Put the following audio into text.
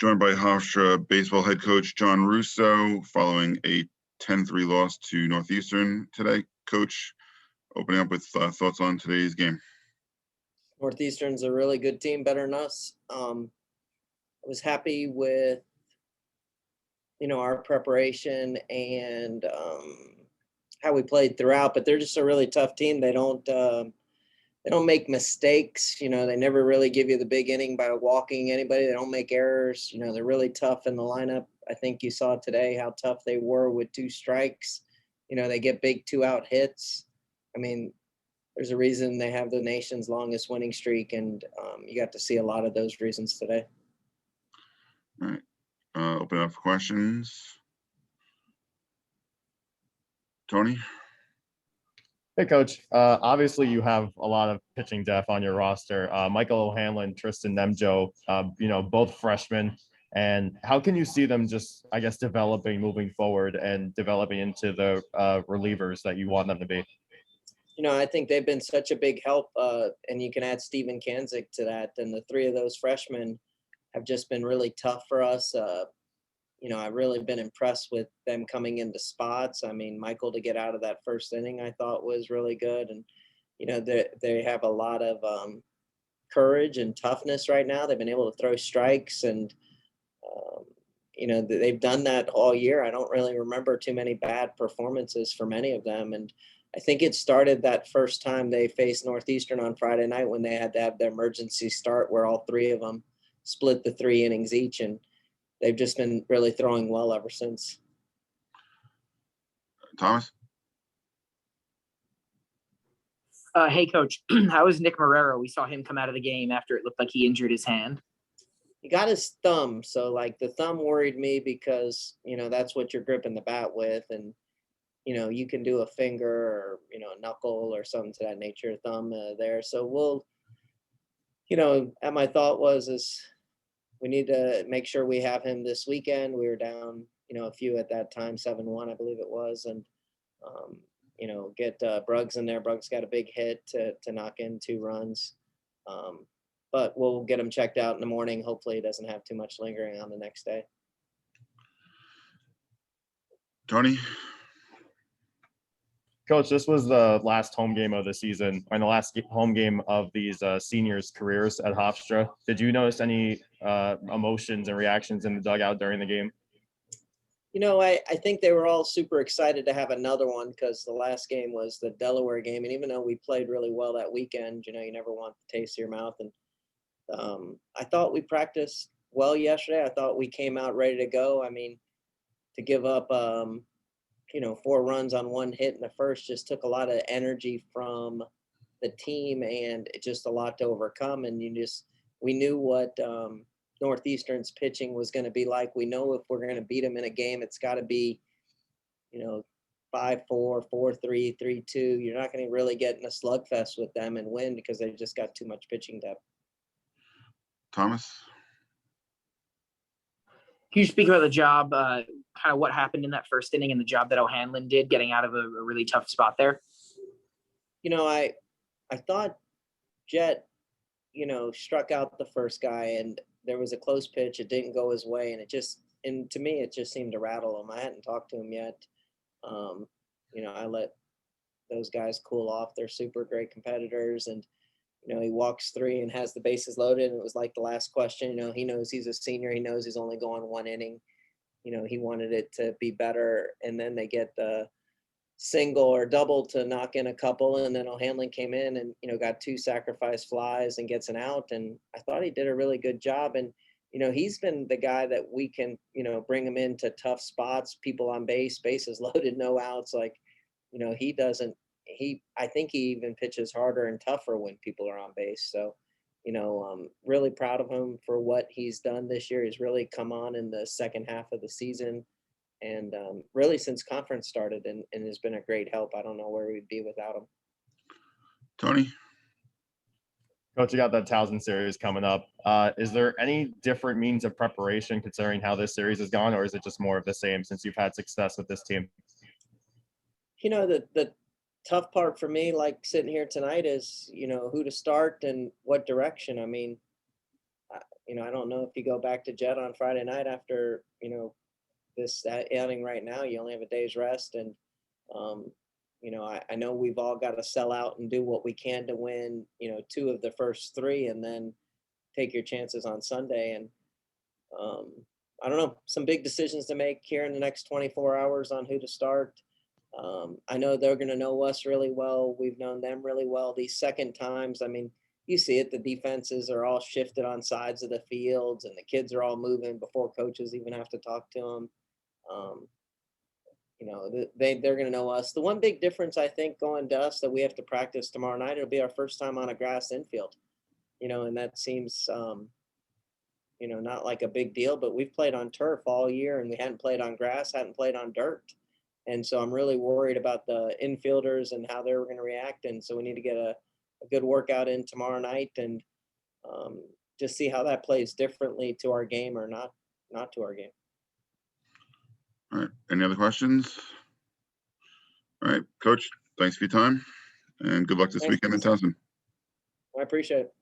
Joined by Hofstra baseball head coach John Russo following a 10-3 loss to Northeastern today. Coach, opening up with thoughts on today's game. Northeastern's a really good team, better than us. I was happy with, our preparation and how we played throughout, but they're just a really tough team. They don't make mistakes. They never really give you the big inning by walking anybody. They don't make errors. They're really tough in the lineup. I think you saw today how tough they were with 2 strikes. They get big 2-out hits. I mean, there's a reason they have the nation's longest winning streak, and you got to see a lot of those reasons today. All right. Open up for questions. Tony? Hey, Coach. Obviously, you have a lot of pitching depth on your roster. Michael Ohanlon, Tristan Nemjo, both freshmen. And how can you see them just, developing moving forward and developing into the relievers that you want them to be? I think they've been such a big help, and you can add Steven Kanzik to that. And the 3 of those freshmen have just been really tough for us. I've really been impressed with them coming into spots. I mean, Michael to get out of that first inning, I thought was really good. And, they have a lot of courage and toughness right now. They've been able to throw strikes and, they've done that all year. I don't really remember too many bad performances for many of them. And I think it started that first time they faced Northeastern on Friday night when they had to have their emergency start where all 3 of them split the 3 innings each. And they've just been really throwing well ever since. Thomas? Hey, Coach. How is Nick Marrero? We saw him come out of the game after it looked like he injured his hand. He got his thumb. So, the thumb worried me because, that's what you're gripping the bat with. And, you can do a finger or, a knuckle or something to that nature, thumb there. So we'll, and my thought is we need to make sure we have him this weekend. We were down, a few at that time, 7-1, I believe it was. And, get Bruggs in there. Bruggs got a big hit to knock in 2 runs. But we'll get him checked out in the morning. Hopefully he doesn't have too much lingering on the next day. Tony? Coach, this was the last home game of the season and the last home game of these seniors' careers at Hofstra. Did you notice any emotions and reactions in the dugout during the game? I think they were all super excited to have another one because the last game was the Delaware game. And even though we played really well that weekend, you never want the taste of your mouth. And I thought we practiced well yesterday. I thought we came out ready to go. I mean, to give up, 4 runs on 1 hit in the first just took a lot of energy from the team and it's just a lot to overcome. And we knew what Northeastern's pitching was going to be like. We know if we're going to beat them in a game, it's got to be, 5-4, 4-3, 3-2. You're not going to really get in a slugfest with them and win because they just got too much pitching depth. Thomas? Can you speak about the job, kind of what happened in that first inning and the job that Ohanlon did getting out of a really tough spot there? I thought Jet, struck out the first guy and there was a close pitch. It didn't go his way. And to me, it just seemed to rattle him. I hadn't talked to him yet. I let those guys cool off. They're super great competitors. And, he walks 3 and has the bases loaded. And it was like the last question, he knows he's a senior. He knows he's only going 1 inning. He wanted it to be better. And then they get the single or double to knock in a couple. And then Ohanlon came in and, got 2 sacrifice flies and gets an out. And I thought he did a really good job. And, he's been the guy that we can, bring him into tough spots, people on base, bases loaded, no outs. I think he even pitches harder and tougher when people are on base. So, really proud of him for what he's done this year. He's really come on in the second half of the season and really since conference started and has been a great help. I don't know where we'd be without him. Tony? Coach, you got that Towson series coming up. Is there any different means of preparation considering how this series has gone, or is it just more of the same since you've had success with this team? The tough part for me, like sitting here tonight, is, who to start and what direction. I mean, I don't know if you go back to Jet on Friday night after, this outing right now, you only have a day's rest. And, I know we've all got to sell out and do what we can to win, 2 of the first 3 and then take your chances on Sunday. And I don't know, some big decisions to make here in the next 24 hours on who to start. I know they're going to know us really well. We've known them really well. These second times, I mean, you see it, the defenses are all shifted on sides of the fields and the kids are all moving before coaches even have to talk to them. Um, they're going to know us. The one big difference I think going to us that we have to practice tomorrow night, it'll be our first time on a grass infield, and that seems, not like a big deal, but we've played on turf all year and we hadn't played on grass, hadn't played on dirt. And so I'm really worried about the infielders and how they're going to react. And so we need to get a good workout in tomorrow night and just see how that plays differently to our game or not to our game. All right. Any other questions? All right, Coach, thanks for your time and good luck this weekend in Townsend. I appreciate it.